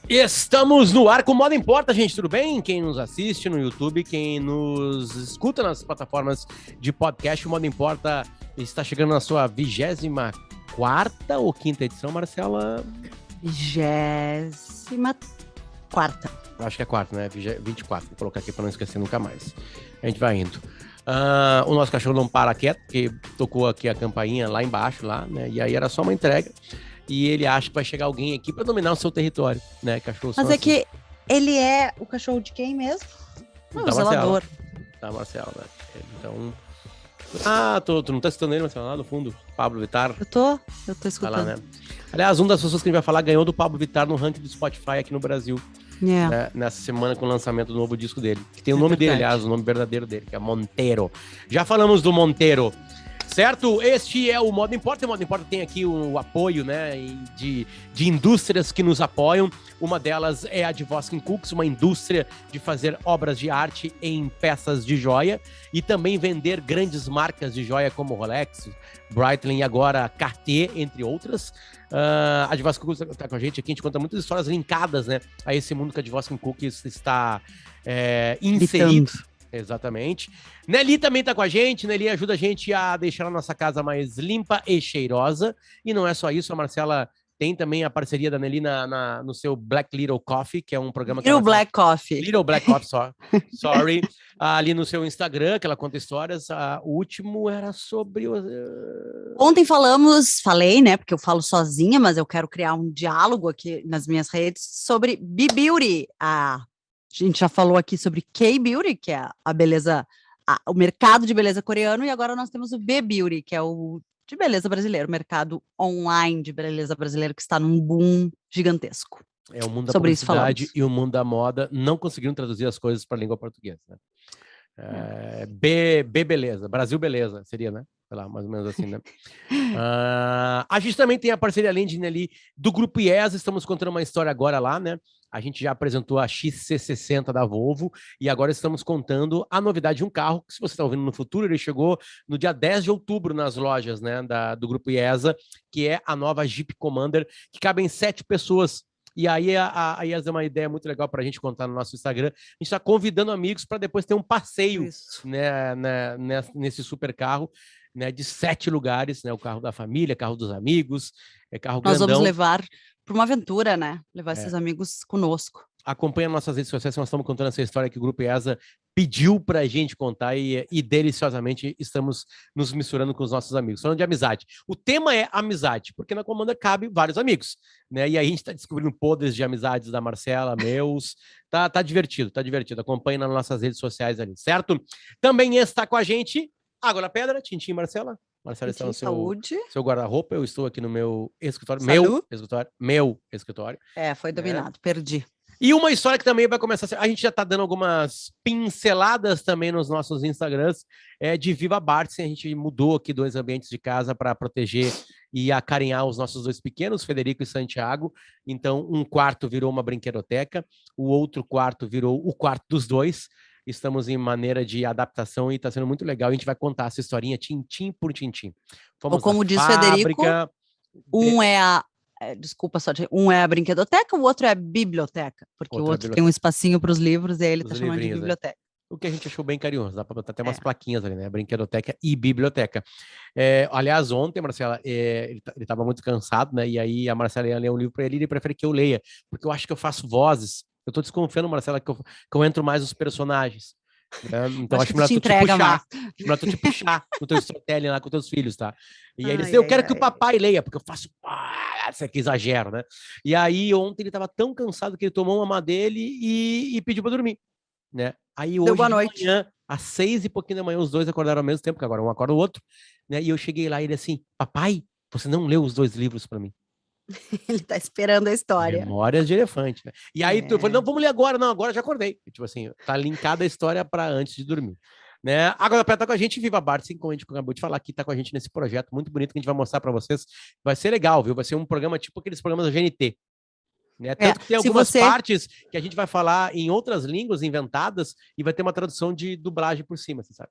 Estamos no ar com o Moda Importa, gente, tudo bem? Quem nos assiste no YouTube, quem nos escuta nas plataformas de podcast, o Moda Importa está chegando na sua 24ª ou 5ª edição, Marcela? 24ª. Acho que é quarta, né? 24, vou colocar aqui para não esquecer nunca mais. A gente vai indo. O nosso cachorro não para quieto, porque tocou aqui a campainha lá embaixo, né? E aí era só uma entrega. E ele acha que vai chegar alguém aqui para dominar o seu território, né? Cachorro Mas é assim. Que ele é o cachorro de quem mesmo? O zelador. Tá, Marcelo, né? Então... tu não tá escutando ele, Marcelo, lá no fundo? Pablo Vittar. Eu tô escutando. Lá, né? Aliás, uma das pessoas que a gente vai falar ganhou do Pablo Vittar no ranking do Spotify aqui no Brasil. Né? Nessa semana com o lançamento do novo disco dele. Que tem o nome dele, aliás, o nome verdadeiro dele, que é Monteiro. Já falamos do Monteiro. Certo? Este é o Moda Importa. O Moda Importa tem aqui o apoio, né, de indústrias que nos apoiam. Uma delas é a de Voskin Cooks, uma indústria de fazer obras de arte em peças de joia e também vender grandes marcas de joia como Rolex, Breitling e agora Cartier, entre outras. A de Voskin Cooks está com a gente aqui. A gente conta muitas histórias linkadas, né, a esse mundo que a de Voskin Cooks está inserido. Exatamente. Nelly também tá com a gente. Nelly ajuda a gente a deixar a nossa casa mais limpa e cheirosa. E não é só isso, a Marcela tem também a parceria da Nelly no seu Black Little Coffee, que é um programa... Little Black Coffee. Little Black Coffee, sorry. Ali no seu Instagram, que ela conta histórias. O último era sobre... Ontem falei, né, porque eu falo sozinha, mas eu quero criar um diálogo aqui nas minhas redes sobre B-Beauty, A gente já falou aqui sobre K-Beauty, que é a beleza, o mercado de beleza coreano, e agora nós temos o B-Beauty, que é o de beleza brasileiro, o mercado online de beleza brasileiro, que está num boom gigantesco. É o mundo da publicidade e o mundo da moda não conseguiram traduzir as coisas para a língua portuguesa, né? Beleza, Brasil beleza, seria, né? Sei lá, mais ou menos assim, né? A gente também tem a parceria Lending ali do Grupo IESA, estamos contando uma história agora lá, né? A gente já apresentou a XC60 da Volvo e agora estamos contando a novidade de um carro que, se você está ouvindo no futuro, ele chegou no dia 10 de outubro nas lojas, né, do Grupo IESA, que é a nova Jeep Commander, que cabem 7 pessoas. E aí a IESA é uma ideia muito legal para a gente contar no nosso Instagram. A gente está convidando amigos para depois ter um passeio, né, nesse super carro, né, de 7 lugares, né, o carro da família, carro dos amigos, carro grandão. Nós vamos levar para uma aventura, né? Levar esses amigos conosco. Acompanha nossas redes sociais, nós estamos contando essa história que o Grupo IESA pediu para a gente contar e deliciosamente estamos nos misturando com os nossos amigos. Falando de amizade. O tema é amizade, porque na Commander cabe vários amigos, né? E aí a gente está descobrindo podres de amizades da Marcela, meus. Tá divertido, tá divertido. Acompanhe nas nossas redes sociais ali, certo? Também está com a gente Água na Pedra, Tintim e Marcela. Marcela está no seu guarda-roupa, eu estou aqui no meu escritório. Meu escritório. Foi dominado, perdi. E uma história que também vai começar a gente já está dando algumas pinceladas também nos nossos Instagrams, de Viva Bartzen. A gente mudou aqui 2 ambientes de casa para proteger e acarinhar os nossos 2 pequenos, Federico e Santiago. Então, um quarto virou uma brinquedoteca, o outro quarto virou o quarto dos 2. Estamos em maneira de adaptação e está sendo muito legal. A gente vai contar essa historinha tintim por tintim. Ou como diz Federico, desculpa só, um é a brinquedoteca, o outro é a biblioteca, porque o outro tem um espacinho para os livros e aí ele está chamando de biblioteca. O que a gente achou bem carinhoso, dá para botar até umas plaquinhas ali, né? Brinquedoteca e biblioteca. Aliás, ontem, Marcela, ele estava muito cansado, né? E aí a Marcela ia ler um livro para ele e ele prefere que eu leia, porque eu acho que eu faço vozes. Eu tô desconfiando, Marcela, que eu entro mais nos personagens. Né? Então acho melhor tu te puxar no teu storytelling lá com teus filhos, tá? E aí ele disse, eu quero que o papai leia, porque eu faço... Isso aqui exagero, né? E aí ontem ele tava tão cansado que ele tomou uma dele e pediu para dormir, né? Aí hoje boa noite. De manhã, às 6 e pouquinho da manhã, os 2 acordaram ao mesmo tempo, porque agora um acorda o outro, né? E eu cheguei lá e ele assim, papai, você não leu os 2 livros para mim? Ele tá esperando a história. Memórias de elefante, né? E aí eu falei, não, vamos ler agora. Não, agora já acordei. Tipo assim, tá linkada a história para antes de dormir. Né? Agora tá com a gente, Viva Bartzen, como a gente acabou de falar aqui, tá com a gente nesse projeto muito bonito que a gente vai mostrar para vocês. Vai ser legal, viu? Vai ser um programa tipo aqueles programas da GNT. Né? Tanto que tem algumas partes que a gente vai falar em outras línguas inventadas e vai ter uma tradução de dublagem por cima, você sabe?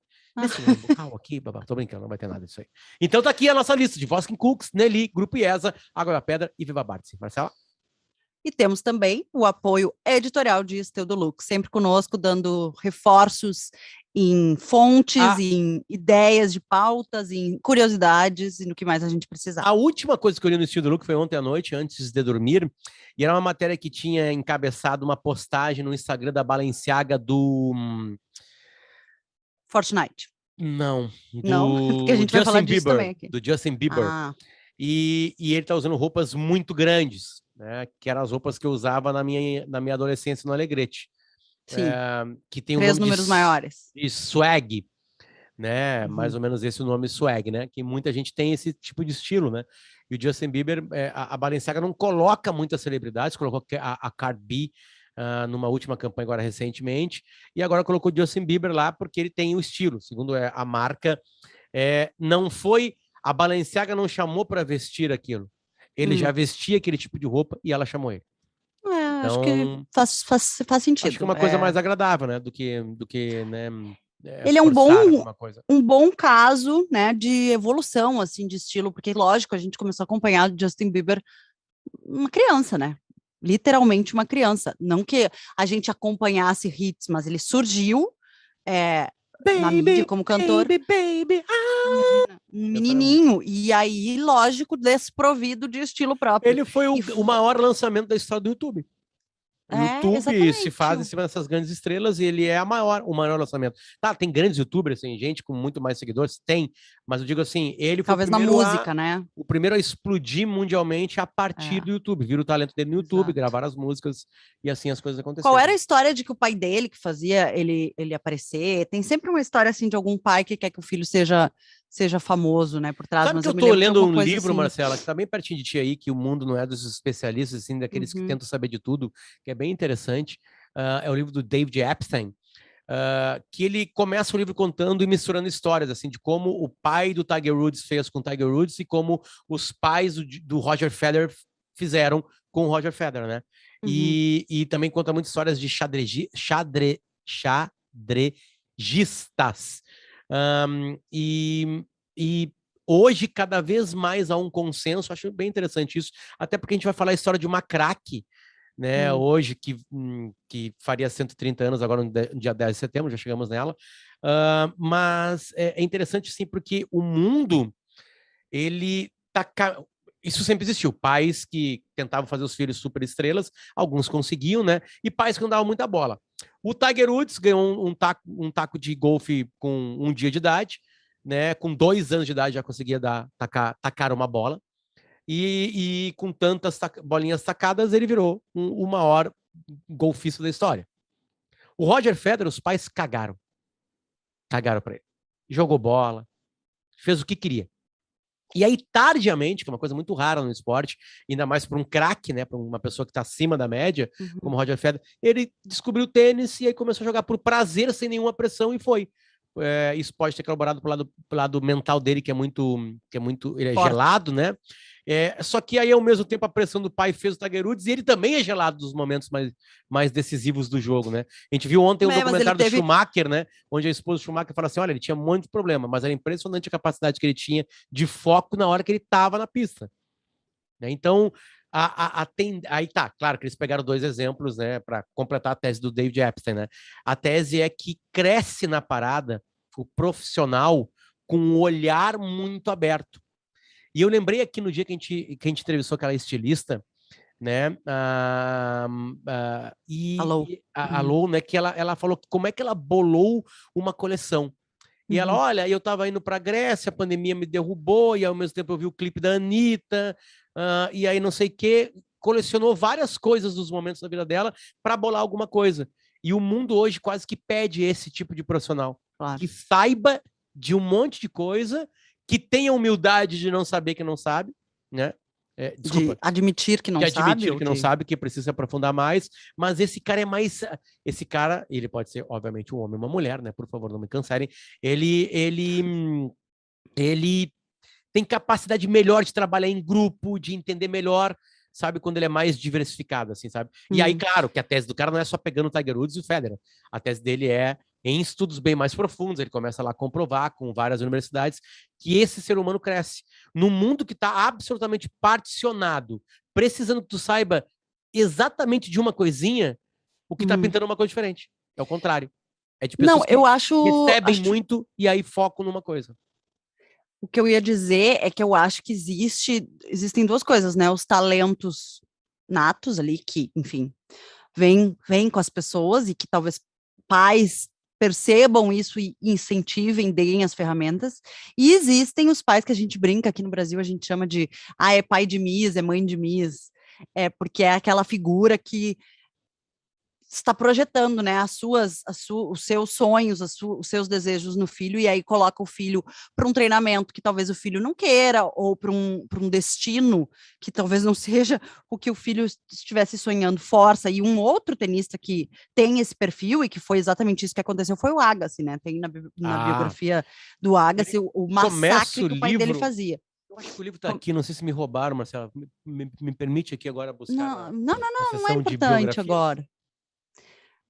Aqui, babá, tô brincando, não vai ter nada disso aí. Então tá aqui a nossa lista de Voskin Cooks, Nelly, Grupo IESA, Água da Pedra e Viva Bartzen. Marcela? E temos também o apoio editorial de Esteudo Lux, sempre conosco, dando reforços em fontes, em ideias de pautas, em curiosidades e no que mais a gente precisar. A última coisa que eu li no Esteudo Lux foi ontem à noite, antes de dormir, e era uma matéria que tinha encabeçado uma postagem no Instagram da Balenciaga do... Fortnite. Não, não, porque a gente vai falar disso também aqui. Do Justin Bieber. E ele tá usando roupas muito grandes, né? Que eram as roupas que eu usava na minha adolescência no Alegrete. Sim. Que tem 3 números maiores. De swag, né? Mais ou menos esse o nome swag, né? Que muita gente tem esse tipo de estilo, né? E o Justin Bieber, a Balenciaga não coloca muitas celebridades, colocou a Cardi B numa última campanha agora recentemente, e agora colocou o Justin Bieber lá porque ele tem o estilo, segundo a marca. Não foi... A Balenciaga não chamou para vestir aquilo. Ele já vestia aquele tipo de roupa e ela chamou ele. Então, acho que faz sentido. Acho que é uma coisa mais agradável, né? Do que né? Ele é um bom caso, né? De evolução, assim, de estilo, porque, lógico, a gente começou a acompanhar o Justin Bieber uma criança, né? Literalmente uma criança. Não que a gente acompanhasse hits, mas ele surgiu na mídia como cantor. Baby, um menininho. E aí, lógico, desprovido de estilo próprio. Ele foi o maior lançamento da história do YouTube. O YouTube exatamente. se faz em cima dessas grandes estrelas e ele é o maior lançamento. Tá, tem grandes youtubers, tem gente com muito mais seguidores, tem, mas eu digo assim, ele foi talvez na música, né? O primeiro a explodir mundialmente a partir do YouTube. Vira o talento dele no YouTube, gravar as músicas e assim as coisas aconteceram. Qual era a história de que o pai dele que fazia ele aparecer? Tem sempre uma história assim de algum pai que quer que o filho seja famoso, né, por trás. Sabe mas que eu tô lendo um livro, assim... Marcela, que tá bem pertinho de ti aí, que o mundo não é dos especialistas, assim, daqueles que tentam saber de tudo, que é bem interessante. É o livro do David Epstein, que ele começa o livro contando e misturando histórias, assim, de como o pai do Tiger Woods fez com o Tiger Woods e como os pais do Roger Federer fizeram com o Roger Federer, né? E também conta muitas histórias de xadregistas. E hoje, cada vez mais há um consenso, acho bem interessante isso, até porque a gente vai falar a história de uma craque, né, hoje, que faria 130 anos agora no dia 10 de setembro, já chegamos nela, mas é interessante sim, porque o mundo, ele tá... Isso sempre existiu, pais que tentavam fazer os filhos super estrelas, alguns conseguiam, né, e pais que não davam muita bola. O Tiger Woods ganhou um taco de golfe com 1 dia de idade, né, com 2 anos de idade já conseguia tacar uma bola, e com tantas bolinhas tacadas, ele virou o maior golfista da história. O Roger Federer, os pais cagaram para ele. Jogou bola, fez o que queria. E aí, tardiamente, que é uma coisa muito rara no esporte, ainda mais para um craque, né, para uma pessoa que está acima da média, como o Roger Federer, ele descobriu o tênis e aí começou a jogar por prazer, sem nenhuma pressão, e foi. Isso pode ter colaborado pro lado mental dele, que é muito ele é gelado, né? Só que aí, ao mesmo tempo, a pressão do pai fez o Tiger Woods, e ele também é gelado nos momentos mais decisivos do jogo, né? A gente viu ontem um documentário do Schumacher, né? Onde a esposa do Schumacher fala assim, olha, ele tinha um monte de problema, mas era impressionante a capacidade que ele tinha de foco na hora que ele estava na pista. Então, aí tá, claro que eles pegaram 2 exemplos, né, para completar a tese do David Epstein, né? A tese é que cresce na parada o profissional com um olhar muito aberto. E eu lembrei aqui no dia que a gente entrevistou aquela estilista, né? Alô, né? Que ela falou como é que ela bolou uma coleção. E ela, olha, eu tava indo para a Grécia, a pandemia me derrubou, e ao mesmo tempo eu vi o clipe da Anitta, e aí não sei o quê, colecionou várias coisas dos momentos da vida dela para bolar alguma coisa. E o mundo hoje quase que pede esse tipo de profissional, que saiba de um monte de coisa, que tenha humildade de não saber que não sabe, né? De admitir que não sabe. De admitir que não sabe, que precisa aprofundar mais, mas esse cara é mais... Esse cara, ele pode ser, obviamente, um homem ou uma mulher, né? Por favor, não me cancelem. Ele tem capacidade melhor de trabalhar em grupo, de entender melhor, sabe? Quando ele é mais diversificado, assim, sabe? E aí, claro, que a tese do cara não é só pegando o Tiger Woods e o Federer. A tese dele é em estudos bem mais profundos, ele começa lá a comprovar com várias universidades que esse ser humano cresce. Num mundo que está absolutamente particionado, precisando que tu saiba exatamente de uma coisinha o que tá pintando uma coisa diferente. É o contrário. É de pessoas Não, eu acho... recebem muito e aí focam numa coisa. O que eu ia dizer é que eu acho que existem duas coisas, né? Os talentos natos ali, que, enfim, vêm com as pessoas e que talvez pais percebam isso e incentivem, deem as ferramentas. E existem os pais que a gente brinca aqui no Brasil, a gente chama de, é pai de Miss, é mãe de Miss, porque é aquela figura que está projetando, né, os seus sonhos, os seus desejos no filho, e aí coloca o filho para um treinamento que talvez o filho não queira, ou para um destino que talvez não seja o que o filho estivesse sonhando, força. E um outro tenista que tem esse perfil, e que foi exatamente isso que aconteceu, foi o Agassi, né, tem na biografia do Agassi o massacre que o pai dele fazia. Eu acho que o livro está aqui, não sei se me roubaram, Marcela, me permite aqui agora buscar não é importante agora.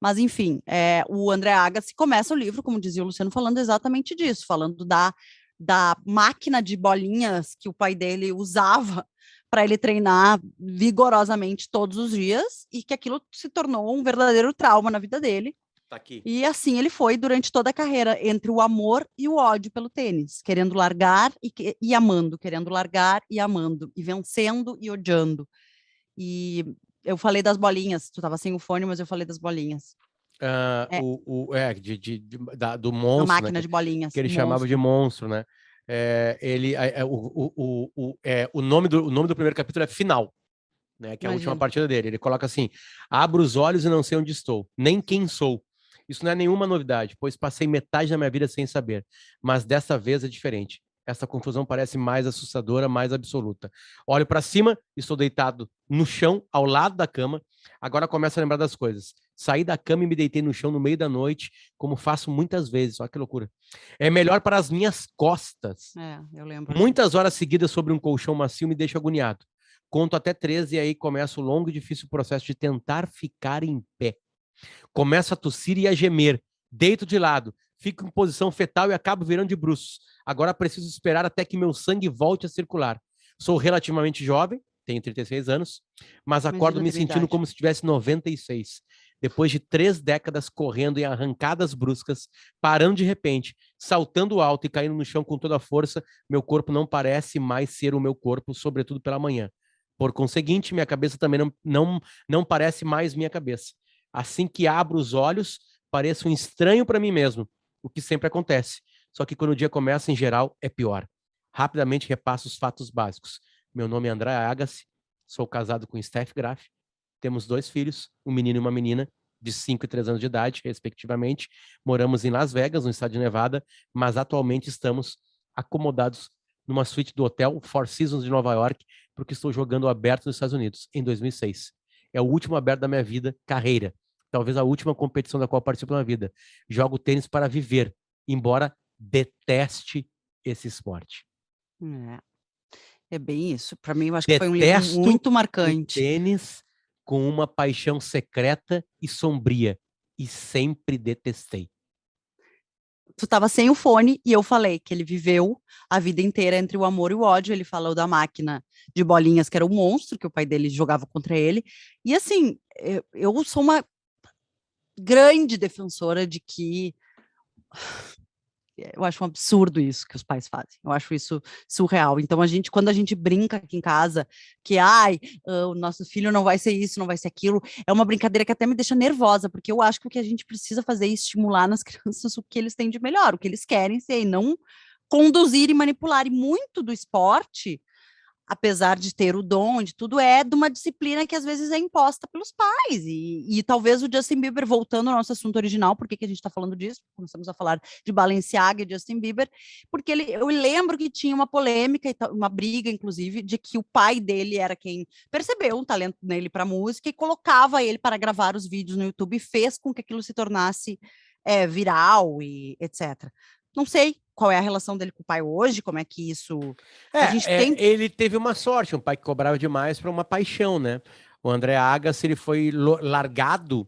Mas, enfim, o André Agassi começa o livro, como dizia o Luciano, falando exatamente disso, falando da máquina de bolinhas que o pai dele usava para ele treinar vigorosamente todos os dias, e que aquilo se tornou um verdadeiro trauma na vida dele. Tá aqui. E assim ele foi durante toda a carreira, entre o amor e o ódio pelo tênis, querendo largar e amando, querendo largar e amando, e vencendo e odiando. E eu falei das bolinhas, tu tava sem o fone, mas eu falei das bolinhas. Do monstro, a máquina, né, de bolinhas. Que ele chamava de monstro, né? O nome do primeiro capítulo é Final, né? Que é a última partida dele. Ele coloca assim: abro os olhos e não sei onde estou, nem quem sou. Isso não é nenhuma novidade, pois passei metade da minha vida sem saber. Mas dessa vez é diferente. Essa confusão parece mais assustadora, mais absoluta. Olho para cima, estou deitado no chão, ao lado da cama. Agora começo a lembrar das coisas. Saí da cama e me deitei no chão no meio da noite, como faço muitas vezes. Olha que loucura. É melhor para as minhas costas. Eu lembro. Muitas horas seguidas sobre um colchão macio me deixa agoniado. Conto até 13 e aí começa o longo e difícil processo de tentar ficar em pé. Começo a tossir e a gemer. Deito de lado. Fico em posição fetal e acabo virando de bruços. Agora preciso esperar até que meu sangue volte a circular. Sou relativamente jovem, tenho 36 anos, mas acordo me sentindo como se tivesse 96. Depois de 3 décadas correndo em arrancadas bruscas, parando de repente, saltando alto e caindo no chão com toda a força, meu corpo não parece mais ser o meu corpo, sobretudo pela manhã. Por conseguinte, minha cabeça também não parece mais minha cabeça. Assim que abro os olhos, pareço um estranho para mim mesmo, o que sempre acontece. Só que quando o dia começa, em geral, é pior. Rapidamente repasso os fatos básicos. Meu nome é André Agassi, sou casado com Steph Graf, temos 2 filhos, um menino e uma menina, de 5 e 3 anos de idade, respectivamente. Moramos em Las Vegas, no estado de Nevada, mas atualmente estamos acomodados numa suíte do hotel Four Seasons de Nova York, porque estou jogando o aberto nos Estados Unidos, em 2006. É o último aberto da minha vida, carreira. Talvez a última competição da qual participo na vida. Jogo tênis para viver, embora deteste esse esporte. É bem isso. Para mim, eu acho que foi um livro muito marcante. Tênis com uma paixão secreta e sombria. E sempre detestei. Tu estava sem o fone e eu falei que ele viveu a vida inteira entre o amor e o ódio. Ele falou da máquina de bolinhas, que era o monstro que o pai dele jogava contra ele. E assim, eu sou uma grande defensora de que eu acho um absurdo isso que os pais fazem. Eu acho isso surreal. Então, quando a gente brinca aqui em casa que, o nosso filho não vai ser isso, não vai ser aquilo, é uma brincadeira que até me deixa nervosa, porque eu acho que o que a gente precisa fazer é estimular nas crianças o que eles têm de melhor, o que eles querem ser, e não conduzir e manipular. E muito do esporte, apesar de ter o dom de tudo, é de uma disciplina que às vezes é imposta pelos pais, e talvez o Justin Bieber, voltando ao nosso assunto original, por que a gente está falando disso? Começamos a falar de Balenciaga e Justin Bieber, porque eu lembro que tinha uma polêmica, uma briga, inclusive, de que o pai dele era quem percebeu um talento nele para música e colocava ele para gravar os vídeos no YouTube e fez com que aquilo se tornasse viral e etc. Não sei qual é a relação dele com o pai hoje, como é que isso... Ele teve uma sorte, um pai que cobrava demais para uma paixão, né? O André Agassi, ele foi largado,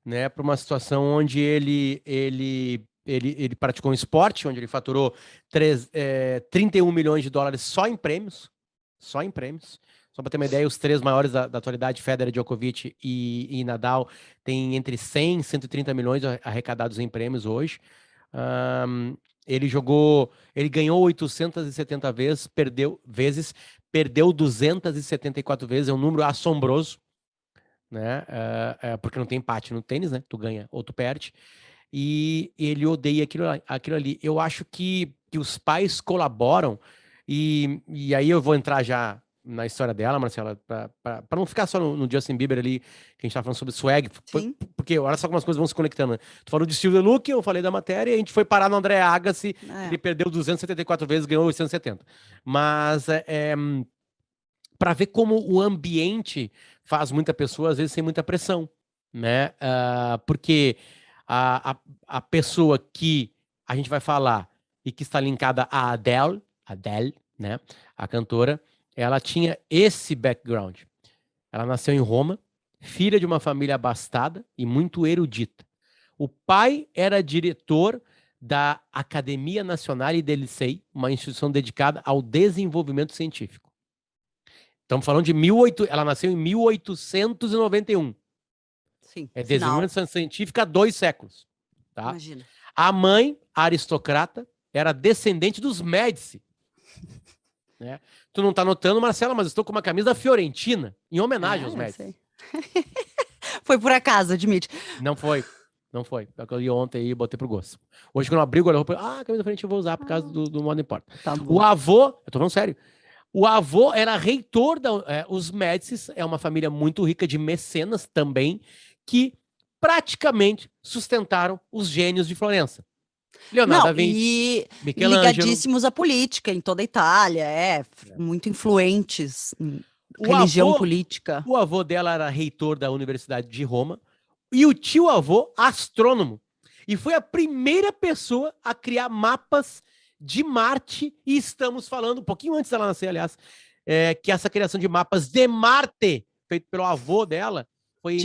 né, para uma situação onde ele praticou um esporte, onde ele faturou 31 milhões de dólares só em prêmios, só Só para ter uma ideia, os 3 maiores da atualidade, Federer, Djokovic e Nadal, têm entre 100 e 130 milhões arrecadados em prêmios hoje. Ele ganhou 870 vezes, perdeu 274 vezes, é um número assombroso, né? Porque não tem empate no tênis, né? Tu ganha ou tu perde. E ele odeia aquilo ali. Eu acho que os pais colaboram, e aí eu vou entrar já na história dela, Marcela, para não ficar só no Justin Bieber ali, que a gente tá falando sobre swag, porque olha só como as coisas vão se conectando, né? Tu falou de Steve Luke, eu falei da matéria, e a gente foi parar no André Agassi, ele perdeu 274 vezes, ganhou 870. Mas para ver como o ambiente faz muita pessoa, às vezes, sem muita pressão, né? Porque a pessoa que a gente vai falar e que está linkada à Adele, né? A cantora, ela tinha esse background. Ela nasceu em Roma, filha de uma família abastada e muito erudita. O pai era diretor da Academia Nacional del Licei, uma instituição dedicada ao desenvolvimento científico. Estamos falando de ela nasceu em 1891. Sim, é desenvolvimento científico há 2 séculos. Tá? Imagina. A mãe, aristocrata, era descendente dos Médici. Né? Tu não tá notando, Marcela, mas estou com uma camisa da Fiorentina, em homenagem aos Médici. Foi por acaso, admite. Não foi. Eu li ontem e botei pro gosto. Hoje, quando eu abri a roupa, a camisa da Fiorentina eu vou usar por causa do modo importa. Tá bom. O avô, eu tô falando sério, o avô era reitor os Médicis, é uma família muito rica de mecenas também, que praticamente sustentaram os gênios de Florença. Leonardo da Vinci, Michelangelo. Ligadíssimos à política em toda a Itália, muito influentes em religião política. O avô dela era reitor da Universidade de Roma e o tio-avô, astrônomo. E foi a primeira pessoa a criar mapas de Marte, e estamos falando, um pouquinho antes dela nascer, aliás, que essa criação de mapas de Marte, feito pelo avô dela, foi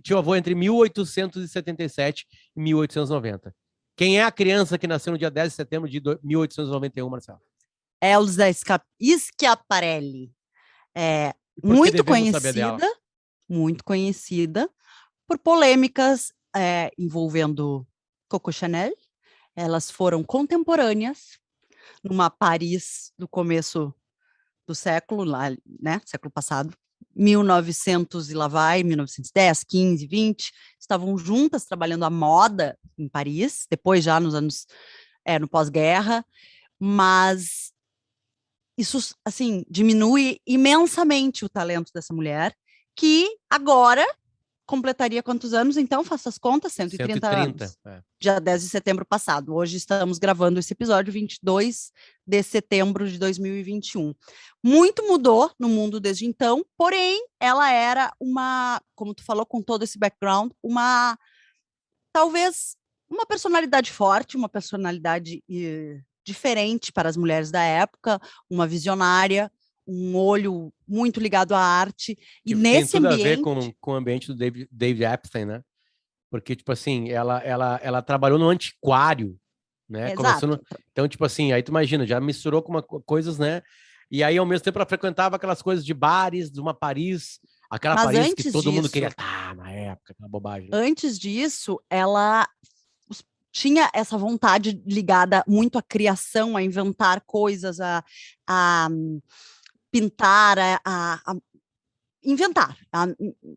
tio-avô entre 1877 e 1890. Quem é a criança que nasceu no dia 10 de setembro de 1891, Marcelo? Elsa Schiaparelli. Muito conhecida por polêmicas envolvendo Coco Chanel. Elas foram contemporâneas numa Paris do começo do século, lá, né, século passado, 1900 e lá vai, 1910, 15, 20, estavam juntas trabalhando a moda em Paris, depois já nos anos, no pós-guerra, mas isso, assim, diminui imensamente o talento dessa mulher, que agora completaria quantos anos, então? Faça as contas, 130 anos. Dia 10 de setembro passado. Hoje estamos gravando esse episódio, 22 de setembro de 2021. Muito mudou no mundo desde então, porém, ela era como tu falou, com todo esse background, talvez uma personalidade forte, uma personalidade diferente para as mulheres da época, uma visionária, um olho muito ligado à arte, e nesse ambiente... Tem tudo a ver com o ambiente do David Epstein, né? Porque, tipo assim, ela trabalhou no antiquário, né? Exato. Então, tipo assim, aí tu imagina, já misturou com coisas, né? E aí, ao mesmo tempo, ela frequentava aquelas coisas de bares, de uma Paris, aquela Paris que todo mundo queria estar na época, aquela bobagem. Né? Antes disso, ela tinha essa vontade ligada muito à criação, a inventar coisas, a pintar, a inventar, a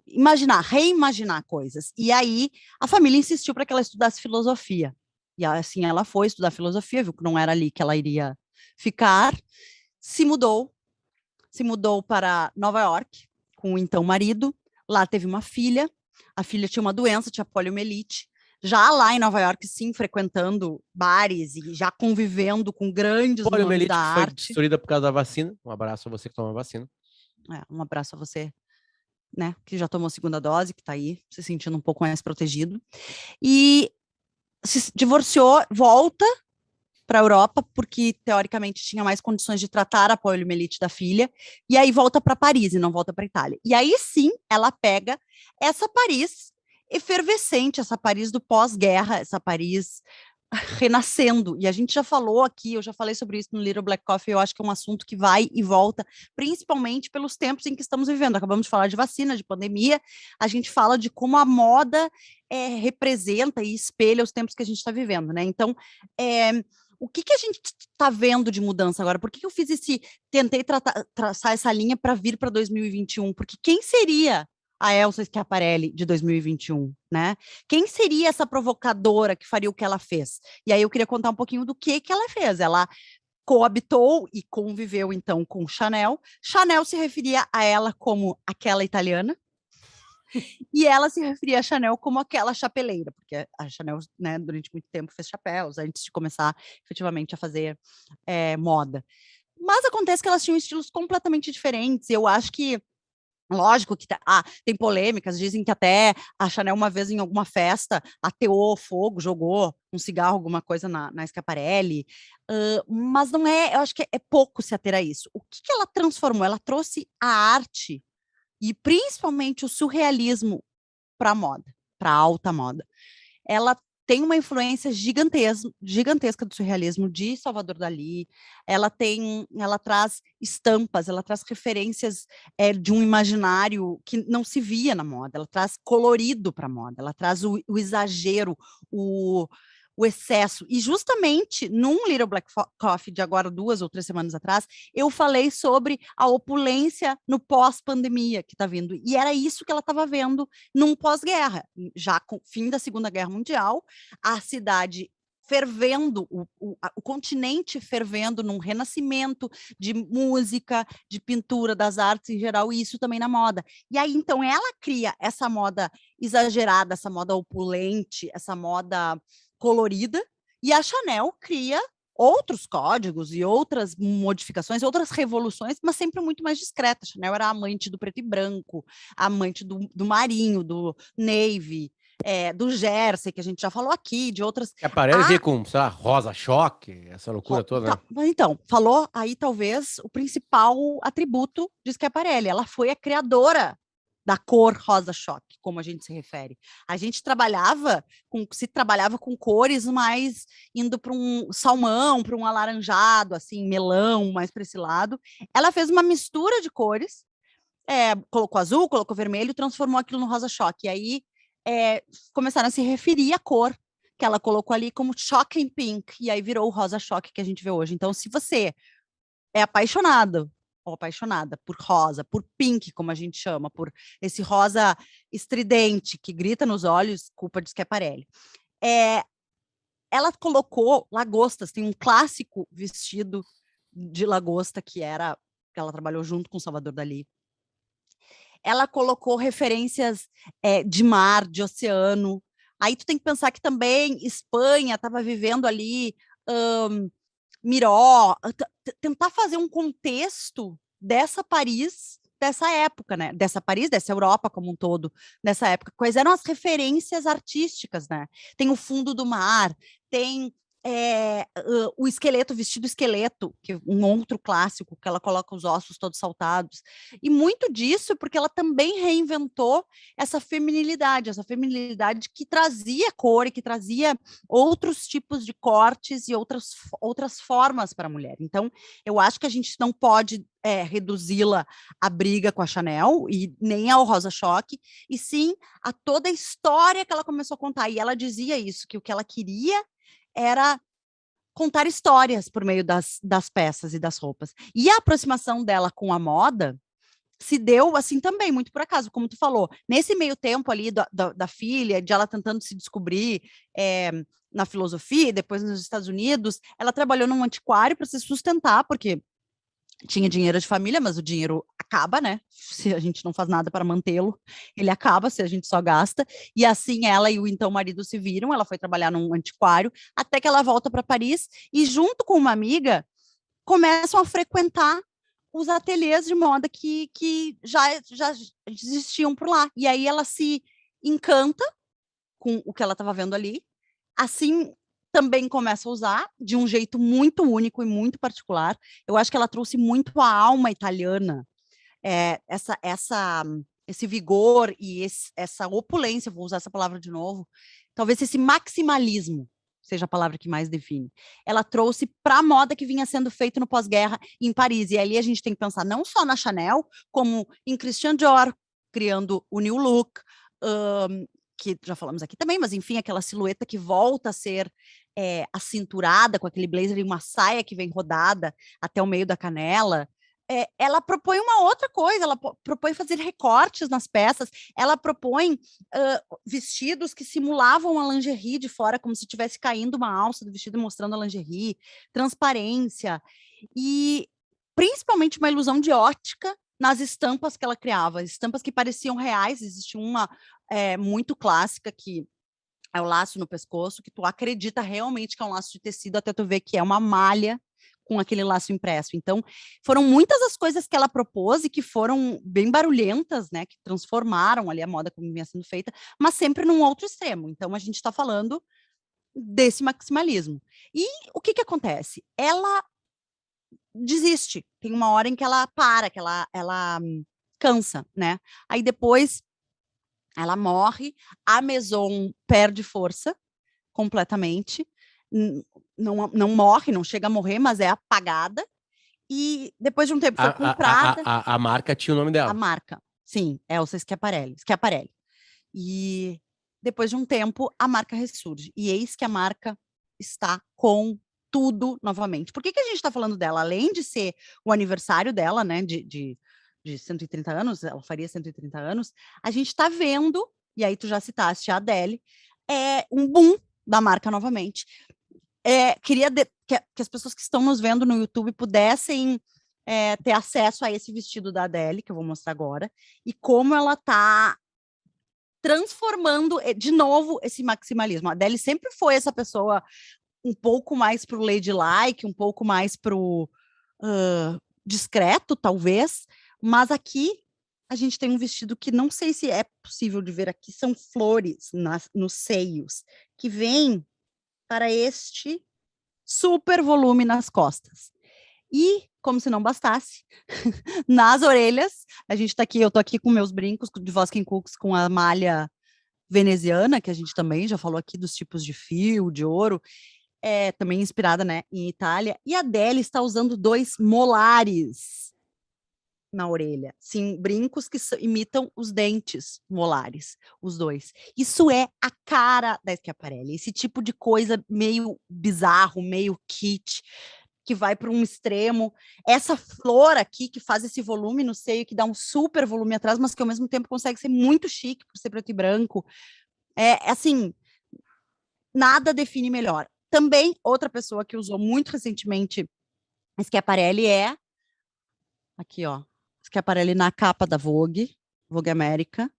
imaginar, reimaginar coisas. E aí a família insistiu para que ela estudasse filosofia. E assim ela foi estudar filosofia, viu que não era ali que ela iria ficar, se mudou para Nova York com o então marido. Lá teve uma filha, a filha tinha uma doença, tinha poliomielite. Já lá em Nova York, sim, frequentando bares e já convivendo com grandes nomes da arte. Foi destruída por causa da vacina. Um abraço a você que toma a vacina. Um abraço a você, né, que já tomou a segunda dose, que tá aí se sentindo um pouco mais protegido. E se divorciou, volta para a Europa, porque teoricamente tinha mais condições de tratar a poliomielite da filha, e aí volta para Paris e não volta para Itália. E aí sim, ela pega essa Paris efervescente, essa Paris do pós-guerra, essa Paris renascendo, e a gente já falou aqui, eu já falei sobre isso no Little Black Coffee, eu acho que é um assunto que vai e volta, principalmente pelos tempos em que estamos vivendo. Acabamos de falar de vacina, de pandemia, a gente fala de como a moda representa e espelha os tempos que a gente está vivendo, né? Então, o que a gente está vendo de mudança agora? Por que eu fiz tentei traçar essa linha para vir para 2021? Porque quem seria a Elsa Schiaparelli de 2021, né? Quem seria essa provocadora que faria o que ela fez? E aí eu queria contar um pouquinho do que ela fez. Ela coabitou e conviveu, então, com Chanel. Chanel se referia a ela como aquela italiana, e ela se referia a Chanel como aquela chapeleira, porque a Chanel, né, durante muito tempo fez chapéus, antes de começar efetivamente a fazer moda. Mas acontece que elas tinham estilos completamente diferentes, e eu acho que lógico que tem polêmicas, dizem que até a Chanel uma vez em alguma festa ateou fogo, jogou um cigarro, alguma coisa na Schiaparelli, mas não é, eu acho que é pouco se ater a isso. O que ela transformou? Ela trouxe a arte e principalmente o surrealismo para a moda, para a alta moda. Ela tem uma influência gigantesca do surrealismo de Salvador Dalí. Ela traz estampas, ela traz referências de um imaginário que não se via na moda. Ela traz colorido para a moda. Ela traz o exagero, o excesso. E justamente num Little Black Coffee de agora 2 ou 3 semanas atrás, eu falei sobre a opulência no pós-pandemia que está vindo. E era isso que ela estava vendo num pós-guerra. Já com o fim da Segunda Guerra Mundial, a cidade fervendo, o continente fervendo num renascimento de música, de pintura, das artes em geral, e isso também na moda. E aí, então, ela cria essa moda exagerada, essa moda opulente, essa moda colorida, e a Chanel cria outros códigos e outras modificações, outras revoluções, mas sempre muito mais discreta. A Chanel era amante do preto e branco, amante do marinho, do navy, do jersey, que a gente já falou aqui, de outras... Schiaparelli veio com, sei lá, rosa-choque, essa loucura toda, né? Então, falou aí talvez o principal atributo de Schiaparelli. Ela foi a criadora da cor rosa-choque, como a gente se refere. A gente se trabalhava com cores mais indo para um salmão, para um alaranjado, assim, melão, mais para esse lado. Ela fez uma mistura de cores, colocou azul, colocou vermelho, transformou aquilo no rosa-choque. E aí começaram a se referir à cor que ela colocou ali como shocking pink, e aí virou o rosa-choque que a gente vê hoje. Então, se você é apaixonado ou apaixonada por rosa, por pink, como a gente chama, por esse rosa estridente que grita nos olhos, culpa de Schiaparelli. Ela colocou lagostas, tem um clássico vestido de lagosta que ela trabalhou junto com Salvador Dalí. Ela colocou referências de mar, de oceano. Aí tu tem que pensar que também Espanha estava vivendo ali Miró, tentar fazer um contexto dessa Paris, dessa época, né? Dessa Paris, dessa Europa como um todo, nessa época. Quais eram as referências artísticas, né? Tem o fundo do mar, tem o esqueleto, vestido esqueleto, que é um outro clássico, que ela coloca os ossos todos saltados. E muito disso porque ela também reinventou essa feminilidade que trazia cor e que trazia outros tipos de cortes e outras formas para a mulher. Então, eu acho que a gente não pode reduzi-la à briga com a Chanel e nem ao Rosa Choque, e sim a toda a história que ela começou a contar. E ela dizia isso, que o que ela queria era contar histórias por meio das peças e das roupas. E a aproximação dela com a moda se deu assim também, muito por acaso, como tu falou. Nesse meio tempo ali da filha, de ela tentando se descobrir na filosofia, depois nos Estados Unidos, ela trabalhou num antiquário para se sustentar, porque tinha dinheiro de família, mas o dinheiro acaba, né? Se a gente não faz nada para mantê-lo, ele acaba se a gente só gasta. E assim ela e o então marido se viram. Ela foi trabalhar num antiquário, até que ela volta para Paris e, junto com uma amiga, começam a frequentar os ateliês de moda que já existiam por lá. E aí ela se encanta com o que ela estava vendo ali. Assim, também começa a usar de um jeito muito único e muito particular. Eu acho que ela trouxe muito a alma italiana, esse vigor e essa opulência, vou usar essa palavra de novo, talvez esse maximalismo, seja a palavra que mais define. Ela trouxe para a moda que vinha sendo feita no pós-guerra em Paris. E ali a gente tem que pensar não só na Chanel, como em Christian Dior, criando o New Look, que já falamos aqui também, mas enfim, aquela silhueta que volta a ser acinturada, com aquele blazer e uma saia que vem rodada até o meio da canela. Ela propõe uma outra coisa, ela propõe fazer recortes nas peças, ela propõe vestidos que simulavam a lingerie de fora, como se estivesse caindo uma alça do vestido mostrando a lingerie, transparência, e principalmente uma ilusão de ótica nas estampas que ela criava, estampas que pareciam reais. Existia uma muito clássica, que é o laço no pescoço, que tu acredita realmente que é um laço de tecido, até tu ver que é uma malha com aquele laço impresso. Então, foram muitas as coisas que ela propôs e que foram bem barulhentas, né, que transformaram ali a moda como vinha sendo feita, mas sempre num outro extremo. Então, a gente está falando desse maximalismo. E o que acontece? Ela desiste. Tem uma hora em que ela para, que ela cansa, né? Aí depois ela morre, a Maison perde força completamente, não morre, não chega a morrer, mas é apagada, e depois de um tempo foi comprada. A marca tinha o nome dela. A marca, sim, Elsa Schiaparelli. E depois de um tempo, a marca ressurge, e eis que a marca está com tudo novamente. Por que a gente está falando dela? Além de ser o aniversário dela, né, de 130 anos, ela faria 130 anos, a gente está vendo, e aí tu já citaste a Adele, um boom da marca novamente. Queria que as pessoas que estão nos vendo no YouTube pudessem ter acesso a esse vestido da Adele, que eu vou mostrar agora, e como ela está transformando de novo esse maximalismo. A Adele sempre foi essa pessoa um pouco mais pro ladylike, um pouco mais pro discreto, talvez, mas aqui a gente tem um vestido que não sei se é possível de ver aqui, são flores nos seios, que vem para este super volume nas costas. E, como se não bastasse, nas orelhas, eu tô aqui com meus brincos de Voskin Cooks com a malha veneziana, que a gente também já falou aqui dos tipos de fio, de ouro, também inspirada, né, em Itália, e a Adele está usando 2 molares na orelha, sim, brincos que imitam os dentes molares, os 2. Isso é a cara da Schiaparelli, esse tipo de coisa meio bizarro, meio kitsch, que vai para um extremo. Essa flor aqui, que faz esse volume no seio, que dá um super volume atrás, mas que ao mesmo tempo consegue ser muito chique, por ser preto e branco. Assim, nada define melhor. Também, outra pessoa que usou muito recentemente Schiaparelli aqui, ó, Schiaparelli na capa da Vogue América,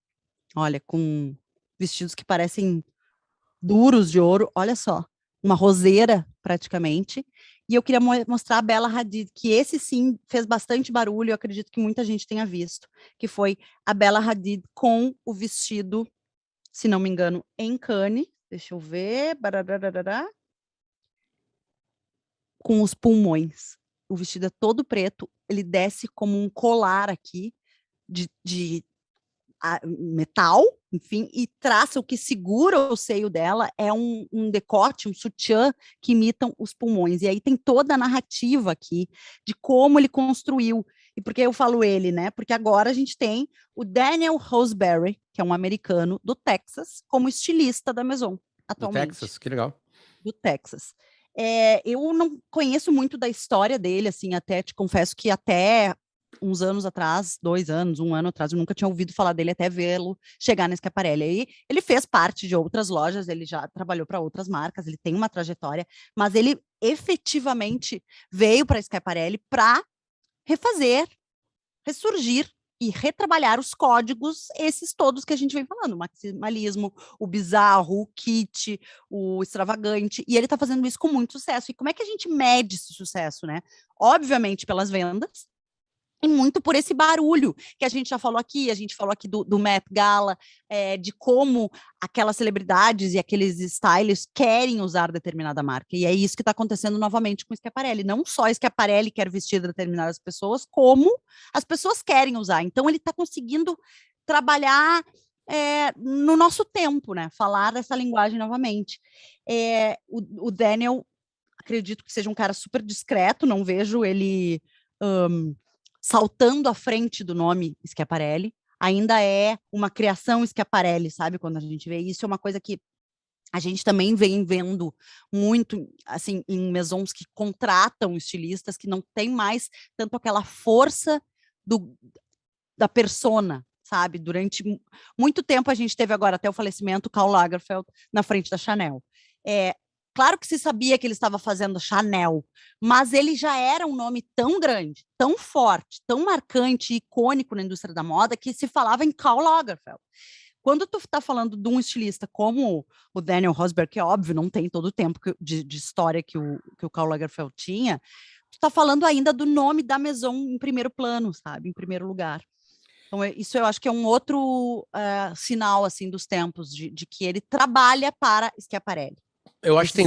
olha, com vestidos que parecem duros de ouro, olha só, uma roseira praticamente. E eu queria mostrar a Bella Hadid, que esse sim fez bastante barulho, eu acredito que muita gente tenha visto, que foi a Bella Hadid com o vestido, se não me engano, em Cannes, deixa eu ver, com os pulmões. O vestido é todo preto, ele desce como um colar aqui de metal, enfim, e traça o que segura o seio dela, é um decote, um sutiã que imitam os pulmões. E aí tem toda a narrativa aqui de como ele construiu. E por que eu falo ele, né? Porque agora a gente tem o Daniel Roseberry, que é um americano do Texas, como estilista da Maison, atualmente. Do Texas, que legal. Do Texas. Eu não conheço muito da história dele, assim, até te confesso que até uns anos atrás, 2 anos, 1 ano atrás, eu nunca tinha ouvido falar dele até vê-lo chegar na Schiaparelli. Aí ele fez parte de outras lojas, ele já trabalhou para outras marcas, ele tem uma trajetória, mas ele efetivamente veio para a Schiaparelli para refazer, ressurgir e retrabalhar os códigos, esses todos que a gente vem falando, o maximalismo, o bizarro, o kit, o extravagante, e ele está fazendo isso com muito sucesso. E como é que a gente mede esse sucesso, né? Obviamente pelas vendas, e muito por esse barulho que a gente já falou aqui, do Met Gala, de como aquelas celebridades e aqueles stylists querem usar determinada marca, e é isso que está acontecendo novamente com o Schiaparelli. Não só o Schiaparelli quer vestir determinadas pessoas, como as pessoas querem usar. Então ele está conseguindo trabalhar no nosso tempo, né? Falar dessa linguagem novamente. O Daniel, acredito que seja um cara super discreto, não vejo ele saltando à frente do nome Schiaparelli. Ainda é uma criação Schiaparelli, sabe? Quando a gente vê isso, é uma coisa que a gente também vem vendo muito, assim, em maisons que contratam estilistas que não tem mais tanto aquela força da persona, sabe? Durante muito tempo a gente teve agora, até o falecimento, Karl Lagerfeld na frente da Chanel. Claro que se sabia que ele estava fazendo Chanel, mas ele já era um nome tão grande, tão forte, tão marcante e icônico na indústria da moda que se falava em Karl Lagerfeld. Quando tu tá falando de um estilista como o Daniel Rosberg, que é óbvio, não tem todo o tempo de história que o Karl Lagerfeld tinha, tu tá falando ainda do nome da Maison em primeiro plano, sabe? Em primeiro lugar. Então, isso eu acho que é um outro sinal, assim, dos tempos, de que ele trabalha para Schiaparelli. Eu acho que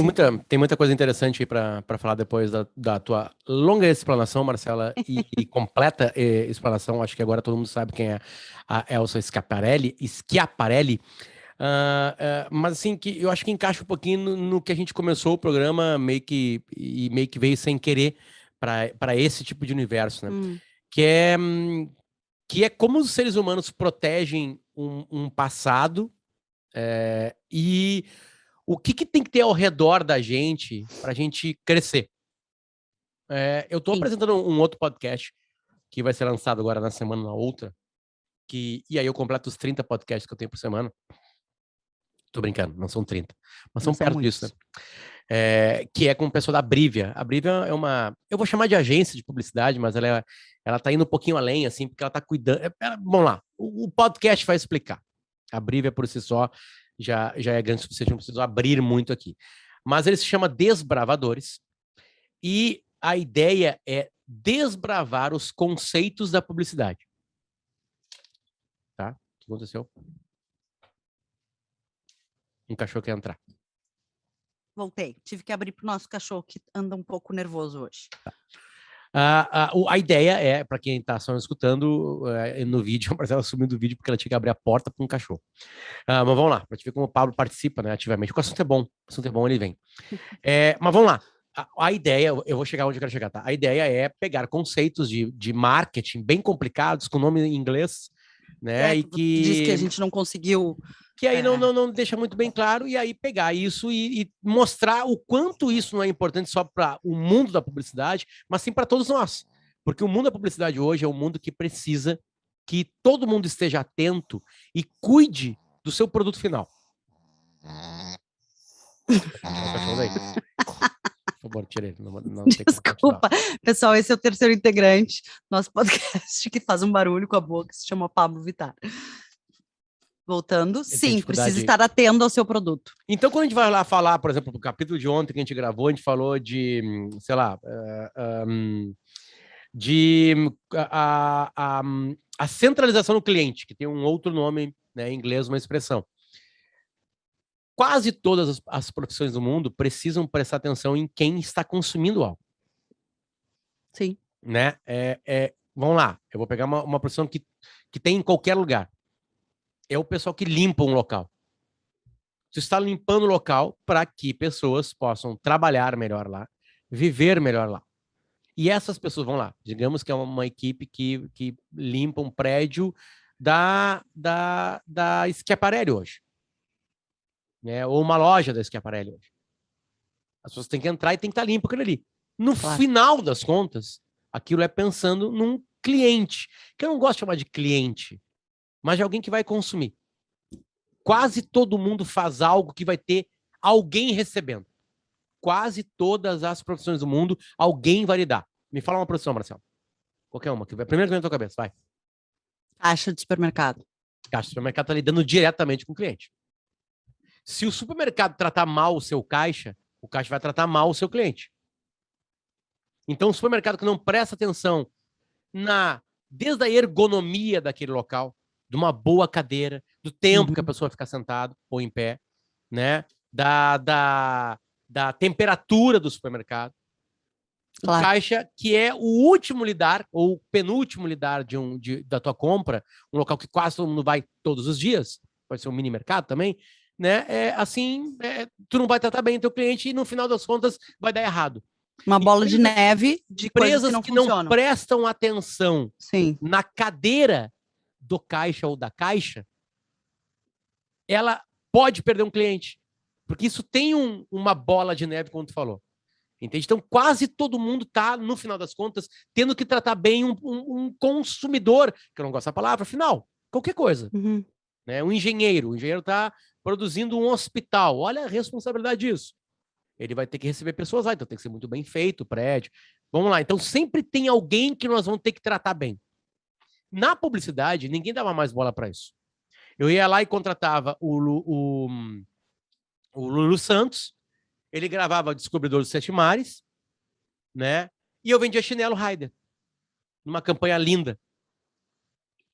tem muita coisa interessante aí para falar depois da tua longa explanação, Marcela, e completa explanação. Acho que agora todo mundo sabe quem é a Elsa Schiaparelli. Mas assim, que eu acho que encaixa um pouquinho no que a gente começou o programa, meio que veio sem querer para esse tipo de universo, né? Que é como os seres humanos protegem um passado e o que tem que ter ao redor da gente para a gente crescer. Eu estou apresentando um outro podcast que vai ser lançado agora na semana na outra, e aí eu completo os 30 podcasts que eu tenho por semana. Tô brincando, não são 30, mas são perto disso, né? Que é com o pessoal da Brivia. A Brivia é eu vou chamar de agência de publicidade, mas ela tá indo um pouquinho além, assim, porque ela tá cuidando. Vamos lá, o podcast vai explicar. A Brivia por si só já é grande o suficiente, não preciso abrir muito aqui. Mas ele se chama Desbravadores, e a ideia é desbravar os conceitos da publicidade. Tá? O que aconteceu? Um cachorro quer entrar. Voltei. Tive que abrir para o nosso cachorro, que anda um pouco nervoso hoje. A ideia é, para quem está só escutando no vídeo, a Marcela sumiu do vídeo porque ela tinha que abrir a porta para um cachorro. Mas vamos lá, para te ver como o Pablo participa, né, ativamente. O assunto é bom, ele vem. Mas vamos lá. A ideia, eu vou chegar onde eu quero chegar, tá? A ideia é pegar conceitos de marketing bem complicados, com nome em inglês, né? E que diz que a gente não conseguiu. Que aí não deixa muito bem claro, e aí pegar isso e mostrar o quanto isso não é importante só para o mundo da publicidade, mas sim para todos nós. Porque o mundo da publicidade hoje é um mundo que precisa que todo mundo esteja atento e cuide do seu produto final. Por favor, tire ele. Não Desculpa, pessoal, esse é o terceiro integrante do nosso podcast que faz um barulho com a boca, que se chama Pablo Vittar. Voltando, sim, precisa estar atento ao seu produto. Então, quando a gente vai lá falar, por exemplo, no capítulo de ontem que a gente gravou, a gente falou de, sei lá, a centralização do cliente, que tem um outro nome, né, em inglês, uma expressão. Quase todas as profissões do mundo precisam prestar atenção em quem está consumindo algo. Sim. Né? Vamos lá, eu vou pegar uma profissão que tem em qualquer lugar. É o pessoal que limpa um local. Você está limpando o local para que pessoas possam trabalhar melhor lá, viver melhor lá. E essas pessoas vão lá. Digamos que é uma equipe que limpa um prédio da Schiaparelli hoje. Né? Ou uma loja da Schiaparelli hoje. As pessoas têm que entrar e tem que estar limpo aquilo ali. No final das contas, aquilo é pensando num cliente, que eu não gosto de chamar de cliente, mas de alguém que vai consumir. Quase todo mundo faz algo que vai ter alguém recebendo. Quase todas as profissões do mundo, alguém vai lidar. Me fala uma profissão, Marcelo. Qualquer uma. Primeiro que vem na tua cabeça, vai. Caixa de supermercado. Caixa de supermercado está lidando diretamente com o cliente. Se o supermercado tratar mal o seu caixa, o caixa vai tratar mal o seu cliente. Então, o supermercado que não presta atenção desde a ergonomia daquele local, de uma boa cadeira, do tempo que a pessoa fica sentado ou em pé, né? Da temperatura do supermercado. Claro. O caixa, que é o último lidar, ou penúltimo lidar da tua compra, um local que quase todo mundo vai todos os dias, pode ser um mini mercado também, né? Tu não vai tratar bem o teu cliente e no final das contas vai dar errado. Uma bola de neve de coisas que não funcionam. Não prestam atenção Sim. na cadeira do caixa ou da caixa, ela pode perder um cliente. Porque isso tem uma bola de neve, como tu falou. Entende? Então, quase todo mundo está, no final das contas, tendo que tratar bem um consumidor, que eu não gosto da palavra, final, qualquer coisa. Uhum. Né? O engenheiro está produzindo um hospital. Olha a responsabilidade disso. Ele vai ter que receber pessoas lá, então tem que ser muito bem feito o prédio. Vamos lá, então sempre tem alguém que nós vamos ter que tratar bem. Na publicidade, ninguém dava mais bola para isso. Eu ia lá e contratava o Lulu Santos, ele gravava Descobridor dos Sete Mares, né? E eu vendia chinelo Raider, numa campanha linda.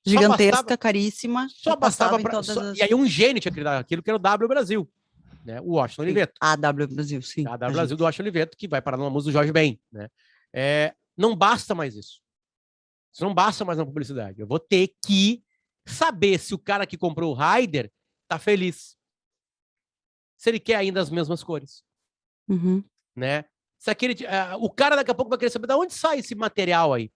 Gigantesca, caríssima. Só bastava para... E aí um gênio tinha criado aquilo que era o W Brasil, né? O Washington Oliveto. A W Brasil, sim. A W Brasil do Washington Oliveto, que vai parar numa música do Jorge Ben, né? Não basta mais isso. Isso não basta mais na publicidade. Eu vou ter que saber se o cara que comprou o Raider tá feliz. Se ele quer ainda as mesmas cores. Uhum. Né? Se o cara daqui a pouco vai querer saber de onde sai esse material aí.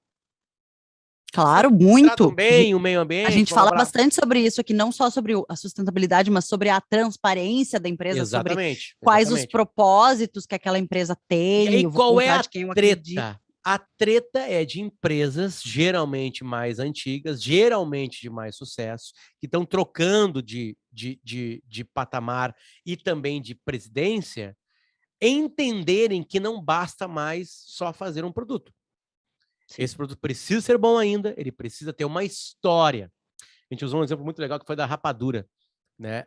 Claro, muito. Tratam bem o meio ambiente. A gente fala bastante sobre isso aqui, não só sobre a sustentabilidade, mas sobre a transparência da empresa, exatamente, sobre quais os propósitos que aquela empresa tem. E aí, qual é a treta? A treta é de empresas geralmente mais antigas, geralmente de mais sucesso, que estão trocando de patamar e também de presidência, entenderem que não basta mais só fazer um produto. Sim. Esse produto precisa ser bom ainda, ele precisa ter uma história. A gente usou um exemplo muito legal que foi da rapadura. Né?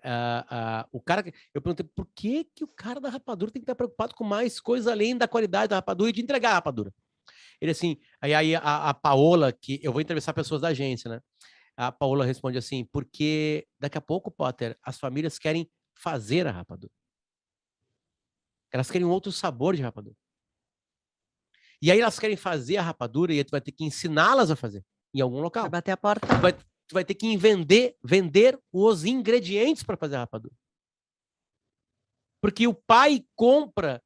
O cara, eu perguntei por que o cara da rapadura tem que estar preocupado com mais coisas além da qualidade da rapadura e de entregar a rapadura. Ele assim, aí a Paola, que eu vou entrevistar pessoas da agência, né? A Paola responde assim, porque daqui a pouco, Potter, as famílias querem fazer a rapadura. Elas querem um outro sabor de rapadura. E aí elas querem fazer a rapadura e tu vai ter que ensiná-las a fazer em algum local. Vai bater a porta. Tu vai ter que vender os ingredientes para fazer a rapadura. Porque o pai compra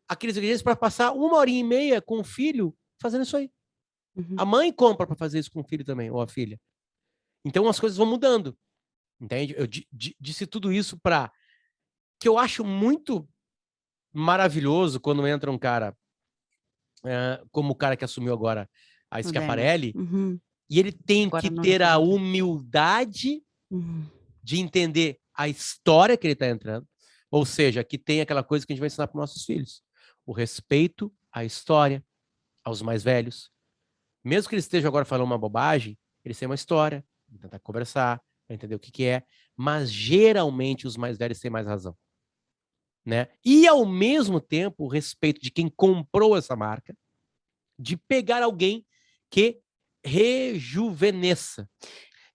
aqueles ingredientes para passar 1h30 com o filho fazendo isso aí. Uhum. A mãe compra para fazer isso com o filho também, ou a filha. Então as coisas vão mudando. Entende? Eu disse tudo isso para que eu acho muito maravilhoso quando entra um cara como o cara que assumiu agora a Schiaparelli, uhum. E ele tem agora que ter a humildade de entender a história que ele está entrando, ou seja, que tem aquela coisa que a gente vai ensinar para os nossos filhos, o respeito à história, aos mais velhos. Mesmo que ele esteja agora falando uma bobagem, eles têm uma história, tentar conversar, para entender o que é, mas geralmente os mais velhos têm mais razão. Né? E, ao mesmo tempo, o respeito de quem comprou essa marca, de pegar alguém que rejuvenesça.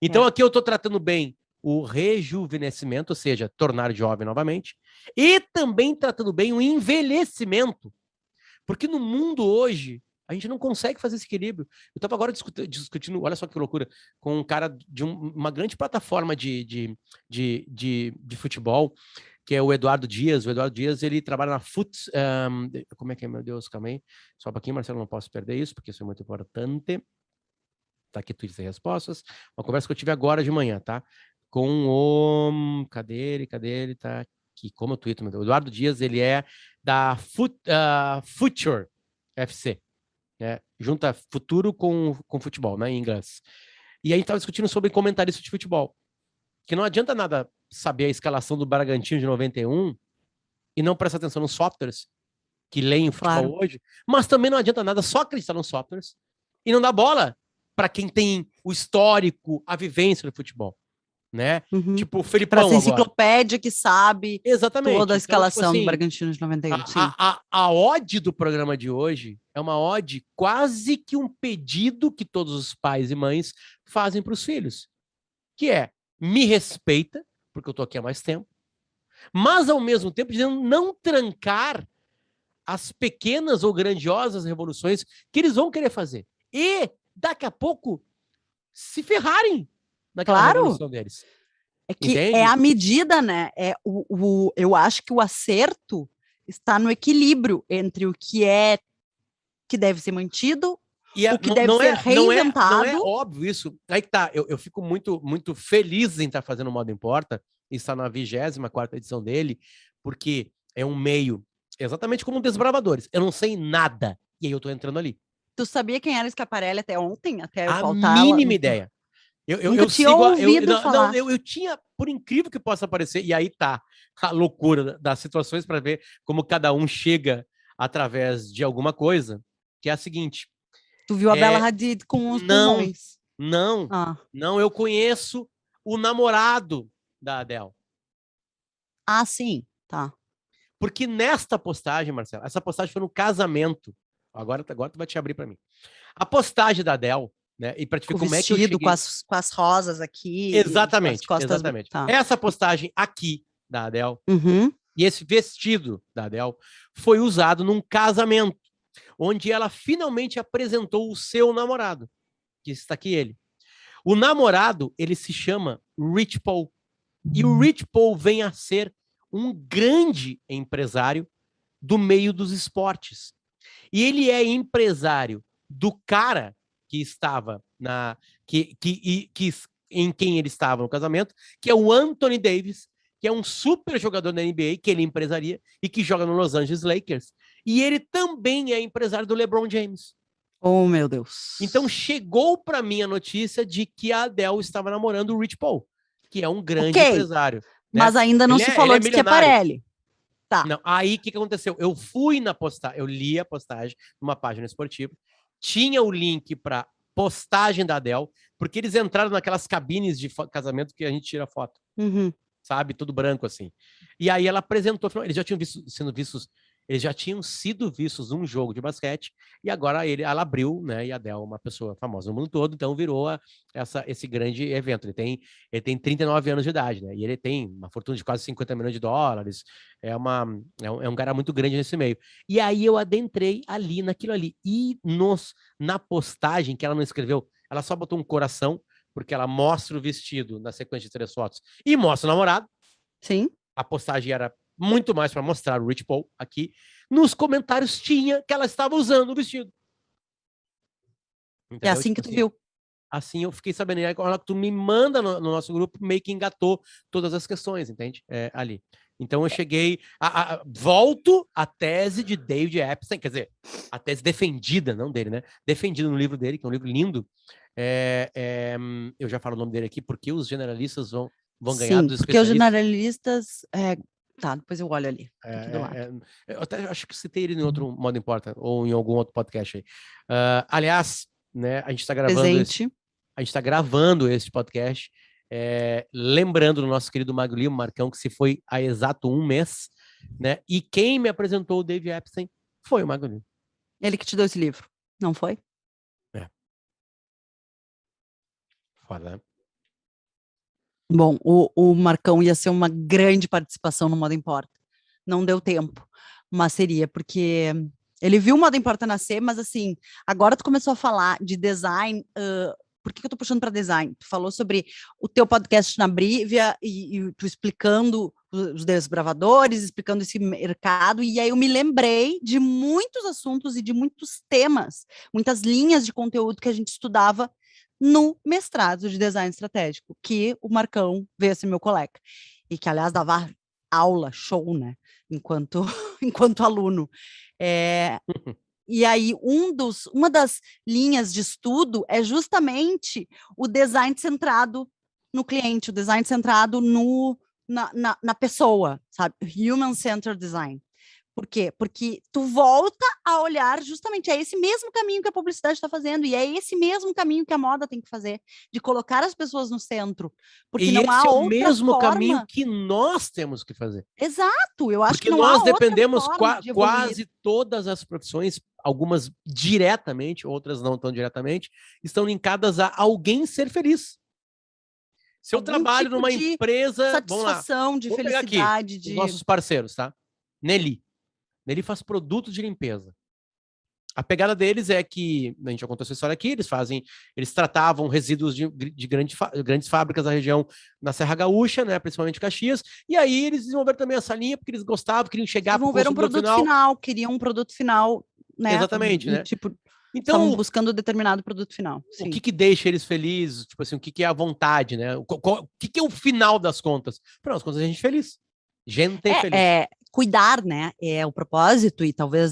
Então, aqui eu estou tratando bem o rejuvenescimento, ou seja, tornar jovem novamente, e também tratando bem o envelhecimento. Porque no mundo hoje, a gente não consegue fazer esse equilíbrio. Eu estava agora discutindo, olha só que loucura, com um cara de uma grande plataforma de futebol, que é o Eduardo Dias. O Eduardo Dias, ele trabalha na como é que é, meu Deus, calma aí. Só um pouquinho, Marcelo, não posso perder isso, porque isso é muito importante. Tá aqui, tweets e respostas. Uma conversa que eu tive agora de manhã, tá? Com o... Cadê ele? Tá aqui. Como eu tweeto, meu Deus. O Eduardo Dias, ele é da Future FC. Né? Junta futuro com futebol, né, em inglês. E aí a gente estava discutindo sobre comentarista de futebol. Que não adianta nada saber a escalação do Bragantino de 91 e não prestar atenção nos softwares que leem o futebol hoje, mas também não adianta nada só acreditar nos softwares e não dar bola para quem tem o histórico, a vivência do futebol, né? Uhum. Tipo o Felipão agora. Enciclopédia que sabe exatamente toda a escalação então, tipo assim, do Bragantino de 91. A odd do programa de hoje é uma odd quase que um pedido que todos os pais e mães fazem para os filhos, que é me respeita, porque eu tô aqui há mais tempo, mas ao mesmo tempo dizendo não trancar as pequenas ou grandiosas revoluções que eles vão querer fazer. E daqui a pouco se ferrarem naquela revolução deles. É que Entende? é a medida, né? Eu acho que o acerto está no equilíbrio entre o que deve ser mantido, o que deve ser reinventado. Não é óbvio isso. Aí que tá, eu fico muito, muito feliz em estar fazendo o Modo Importa, e está na 24ª edição dele, porque é um meio, exatamente como Desbravadores. Eu não sei nada, e aí eu tô entrando ali. Tu sabia quem era o Schiaparelli até ontem? Até eu A pautar mínima ideia. Nunca tinha ouvido falar. Eu tinha, por incrível que possa parecer, e aí tá a loucura das situações para ver como cada um chega através de alguma coisa, que é a seguinte. Tu viu a Bella Hadid com os pulmões? Não, eu conheço o namorado da Adele. Ah, sim, tá. Porque nesta postagem, Marcelo, essa postagem foi no casamento. Agora tu vai te abrir para mim. A postagem da Adele, né? E para te ver como é que eu cheguei... com as rosas aqui. Exatamente, costas... exatamente. Tá. Essa postagem aqui da Adele, uhum. e esse vestido da Adele foi usado num casamento, onde ela finalmente apresentou o seu namorado, que está aqui ele. O namorado, ele se chama Rich Paul. E o Rich Paul vem a ser um grande empresário do meio dos esportes. E ele é empresário do cara que estava em quem ele estava no casamento, que é o Anthony Davis, que é um super jogador da NBA, que ele empresaria e que joga no Los Angeles Lakers. E ele também é empresário do LeBron James. Oh, meu Deus. Então chegou para mim a notícia de que a Adele estava namorando o Rich Paul, que é um grande empresário. Né? Mas ainda não se falou de Schiaparelli. Tá. Não, aí o que aconteceu? Eu fui na postagem, eu li a postagem numa página esportiva, tinha o link para postagem da Adele, porque eles entraram naquelas cabines de casamento que a gente tira foto, sabe? Tudo branco assim. E aí ela apresentou, eles já tinham eles já tinham sido vistos num jogo de basquete, e agora ela abriu, né? E a Adele é uma pessoa famosa no mundo todo, então virou esse grande evento. Ele tem 39 anos de idade, né? E ele tem uma fortuna de quase 50 milhões de dólares. É um cara muito grande nesse meio. E aí eu adentrei ali, naquilo ali. E na postagem, que ela não escreveu, ela só botou um coração, porque ela mostra o vestido na sequência de 3 fotos e mostra o namorado. Sim. A postagem era muito mais para mostrar o Rich Paul aqui. Nos comentários tinha que ela estava usando o vestido. Entendeu? É assim que tu viu. Assim eu fiquei sabendo. E agora tu me manda no nosso grupo, meio que engatou todas as questões, entende? Ali. Então eu cheguei... volto à tese de David Epstein, quer dizer, a tese defendida, não dele, né? Defendida no livro dele, que é um livro lindo. Eu já falo o nome dele aqui, porque os generalistas vão ganhar dos especialistas. Porque os generalistas... Tá, depois eu olho ali. Eu até acho que citei ele em outro Modo Importa, ou em algum outro podcast aí. Aliás, né, a gente está gravando este podcast, lembrando do nosso querido Magro Lima, Marcão, que se foi há exato 1 mês, né? E quem me apresentou o Dave Epstein foi o Magro Lima. Ele que te deu esse livro, não foi? Foda, né? Bom, o Marcão ia ser uma grande participação no Modo Importa. Não deu tempo, mas seria, porque ele viu o Modo Importa nascer, mas assim, agora tu começou a falar de design, por que eu tô puxando para design? Tu falou sobre o teu podcast na Brívia e tu explicando os desbravadores, explicando esse mercado, e aí eu me lembrei de muitos assuntos e de muitos temas, muitas linhas de conteúdo que a gente estudava no mestrado de design estratégico, que o Marcão veio ser meu colega, e que, aliás, dava aula, show, né, enquanto aluno. E aí, uma das linhas de estudo é justamente o design centrado no cliente, o design centrado na pessoa, sabe? Human-centered design. Por quê? Porque tu volta a olhar justamente, é esse mesmo caminho que a publicidade está fazendo, e é esse mesmo caminho que a moda tem que fazer, de colocar as pessoas no centro. Porque e não esse há é o outra mesmo forma... caminho que nós temos que fazer. Exato, eu acho porque que não nós há dependemos outra forma de quase todas as profissões, algumas diretamente, outras não tão diretamente, estão linkadas a alguém ser feliz. Se eu trabalho tipo numa empresa, satisfação, de felicidade, os nossos parceiros, tá? Nelly faz produtos de limpeza. A pegada deles é que, a gente já contou essa história aqui, eles tratavam resíduos de grandes fábricas da região na Serra Gaúcha, né, principalmente Caxias, e aí eles desenvolveram também essa linha porque eles gostavam, queriam chegar para o produto final, queriam um produto final, né? Exatamente, né? Tipo, então, estavam buscando determinado produto final. Sim. O que deixa eles felizes? Tipo assim, o que é a vontade, né? O que é o final das contas? Para as contas, a gente feliz. Gente feliz. Cuidar, né, é o propósito, e talvez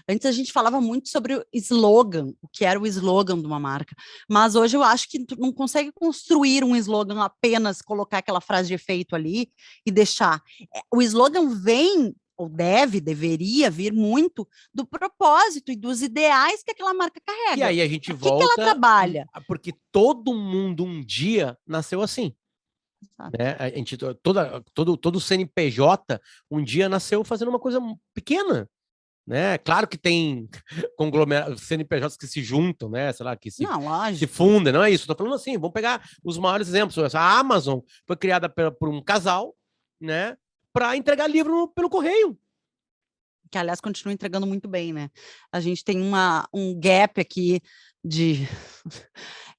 antes a gente falava muito sobre o slogan, o que era o slogan de uma marca, mas hoje eu acho que tu não consegue construir um slogan apenas colocar aquela frase de efeito ali e deixar. O slogan vem, ou deveria vir muito do propósito e dos ideais que aquela marca carrega. E aí a gente volta... O que ela trabalha? Porque todo mundo um dia nasceu assim. Né? A gente, todo o CNPJ um dia nasceu fazendo uma coisa pequena, né? Claro que tem conglomerados, CNPJs que se juntam, né? Sei lá, que se fundem, não é isso. Estou falando assim, vamos pegar os maiores exemplos. A Amazon foi criada por um casal, né? Para entregar livro pelo correio. Que, aliás, continua entregando muito bem, né? A gente tem um gap aqui de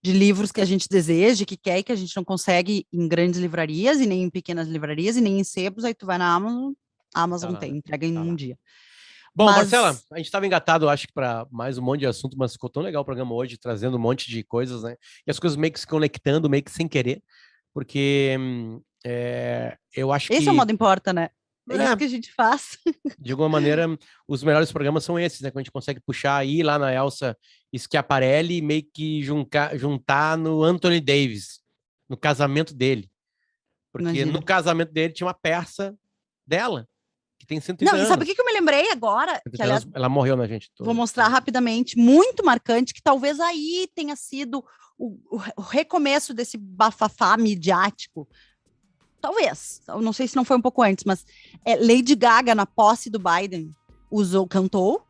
livros que a gente deseja, que quer e que a gente não consegue em grandes livrarias, e nem em pequenas livrarias, e nem em sebos. Aí tu vai na Amazon, entrega em um dia. Bom, Marcela, a gente estava engatado, acho que para mais um monte de assunto, mas ficou tão legal o programa hoje, trazendo um monte de coisas, né? E as coisas meio que se conectando, meio que sem querer, porque eu acho que... Esse é o modo importa, né? É isso que a gente faz. De alguma maneira, os melhores programas são esses, né? Quando a gente consegue puxar aí lá na Elsa Schiaparelli e meio que juntar no Anthony Davis, no casamento dele. Porque no casamento dele tinha uma persa dela, que tem 130 anos. Não, e sabe o que eu me lembrei agora? Que, aliás, ela morreu na gente. Vou mostrar rapidamente, muito marcante, que talvez aí tenha sido o recomeço desse bafafá midiático. Talvez, eu não sei se não foi um pouco antes, mas Lady Gaga, na posse do Biden, cantou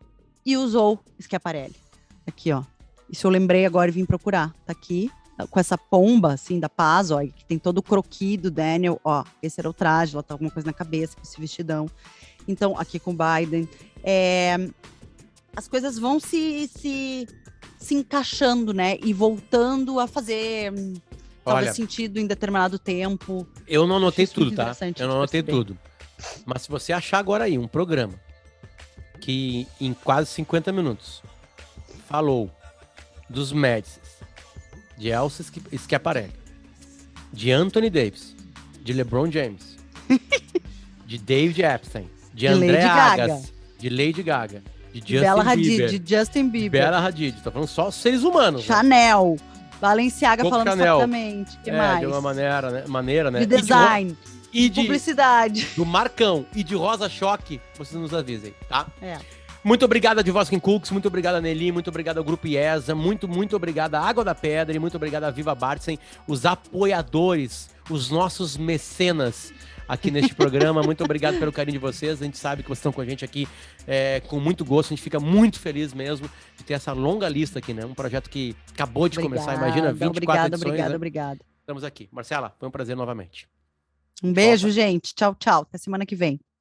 e usou Schiaparelli. Aqui, ó. Isso eu lembrei agora e vim procurar. Tá aqui, com essa pomba, assim, da paz, ó, que tem todo o croquis do Daniel, ó. Esse era o traje, ela tá com alguma coisa na cabeça, com esse vestidão. Então, aqui com o Biden. As coisas vão se encaixando, né? E voltando a fazer... talvez sentido em determinado tempo. Eu não anotei tudo, tá? Eu não anotei tudo. Mas se você achar agora aí um programa que em quase 50 minutos falou dos Médicis, de Elsa Schiaparelli, de Anthony Davis, de LeBron James, de David Epstein, de André Agassi, de Lady Gaga, de Justin Bieber, Bella Hadid, tô falando só seres humanos. Chanel, né? Balenciaga Coco falando Chanel. Exatamente. Que mais? De uma maneira, né? De design. E de publicidade. Do Marcão e de Rosa Choque, vocês nos avisem, tá? Muito obrigado a Dvoskin Cooks, muito obrigado a Nelly, muito obrigado ao Grupo IESA, muito obrigado à Água da Pedra e muito obrigado à Viva Bartzen, os apoiadores, os nossos mecenas aqui neste programa. Muito obrigado pelo carinho de vocês. A gente sabe que vocês estão com a gente aqui com muito gosto. A gente fica muito feliz mesmo de ter essa longa lista aqui, né? Um projeto que acabou de começar. Imagina, 24 edições. Obrigada. Estamos aqui. Marcela, foi um prazer novamente. Um beijo, gente. Tchau, tchau. Até semana que vem.